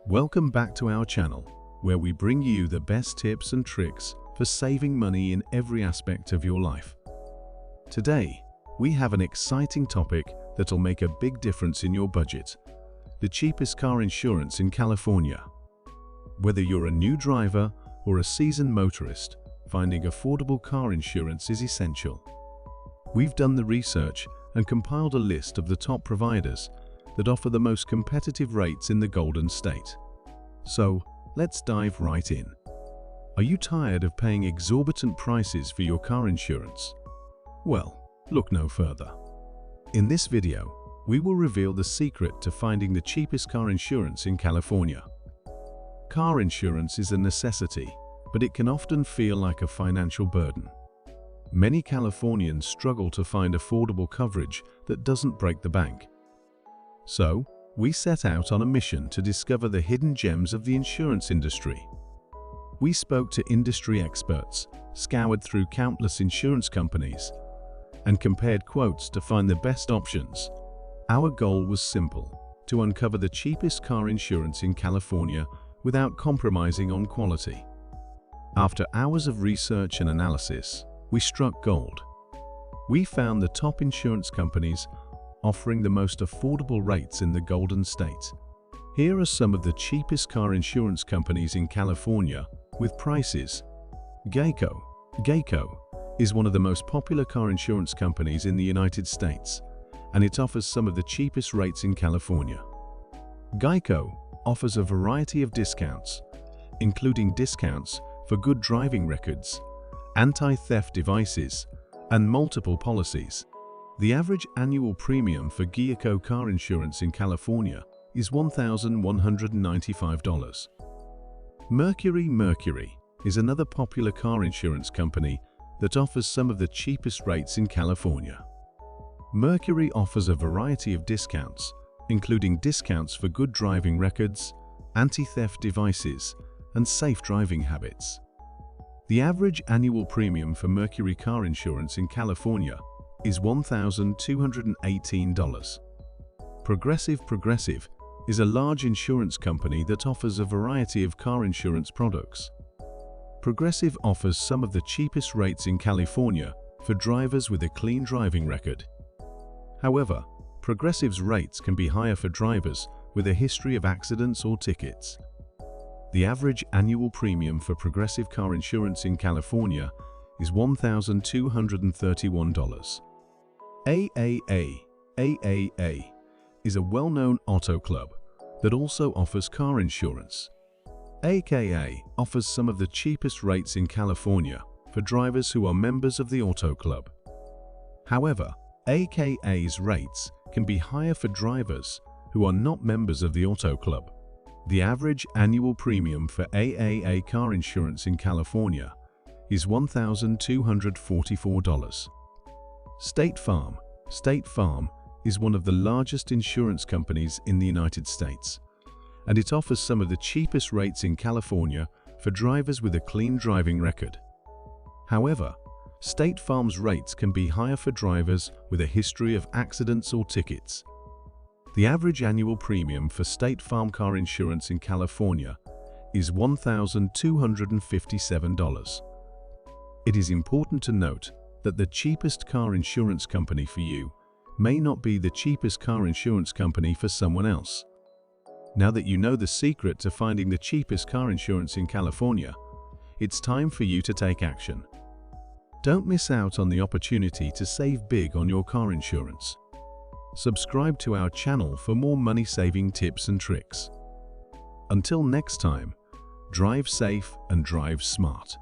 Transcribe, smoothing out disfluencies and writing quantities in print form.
Welcome back to our channel, where we bring you the best tips and tricks for saving money in every aspect of your life. Today, we have an exciting topic that'll make a big difference in your budget: the cheapest car insurance in California. Whether you're a new driver or a seasoned motorist, finding affordable car insurance is essential. We've done the research and compiled a list of the top providers that offer the most competitive rates in the Golden State. So, let's dive right in. Are you tired of paying exorbitant prices for your car insurance? Well, look no further. In this video, we will reveal the secret to finding the cheapest car insurance in California. Car insurance is a necessity, but it can often feel like a financial burden. Many Californians struggle to find affordable coverage that doesn't break the bank. So, we set out on a mission to discover the hidden gems of the insurance industry. We spoke to industry experts, scoured through countless insurance companies, and compared quotes to find the best options. Our goal was simple: to uncover the cheapest car insurance in California without compromising on quality. After hours of research and analysis, we struck gold. We found the top insurance companies offering the most affordable rates in the Golden State. Here are some of the cheapest car insurance companies in California with prices. Geico. Geico is one of the most popular car insurance companies in the United States, and it offers some of the cheapest rates in California. Geico offers a variety of discounts, including discounts for good driving records, anti-theft devices, and multiple policies. The average annual premium for Geico car insurance in California is $1,195. Mercury is another popular car insurance company that offers some of the cheapest rates in California. Mercury offers a variety of discounts, including discounts for good driving records, anti-theft devices, and safe driving habits. The average annual premium for Mercury car insurance in California is $1,218. Progressive is a large insurance company that offers a variety of car insurance products. Progressive offers some of the cheapest rates in California for drivers with a clean driving record. However, Progressive's rates can be higher for drivers with a history of accidents or tickets. The average annual premium for Progressive car insurance in California is $1,231. AAA is a well-known auto club that also offers car insurance. AKA offers some of the cheapest rates in California for drivers who are members of the auto club. However, AKA's rates can be higher for drivers who are not members of the auto club. The average annual premium for AAA car insurance in California is $1,244. State Farm. State Farm is one of the largest insurance companies in the United States, and it offers some of the cheapest rates in California for drivers with a clean driving record. However, State Farm's rates can be higher for drivers with a history of accidents or tickets. The average annual premium for State Farm car insurance in California is $1,257. It is important to note that the cheapest car insurance company for you may not be the cheapest car insurance company for someone else. Now that you know the secret to finding the cheapest car insurance in California, it's time for you to take action. Don't miss out on the opportunity to save big on your car insurance. Subscribe to our channel for more money-saving tips and tricks. Until next time, drive safe and drive smart.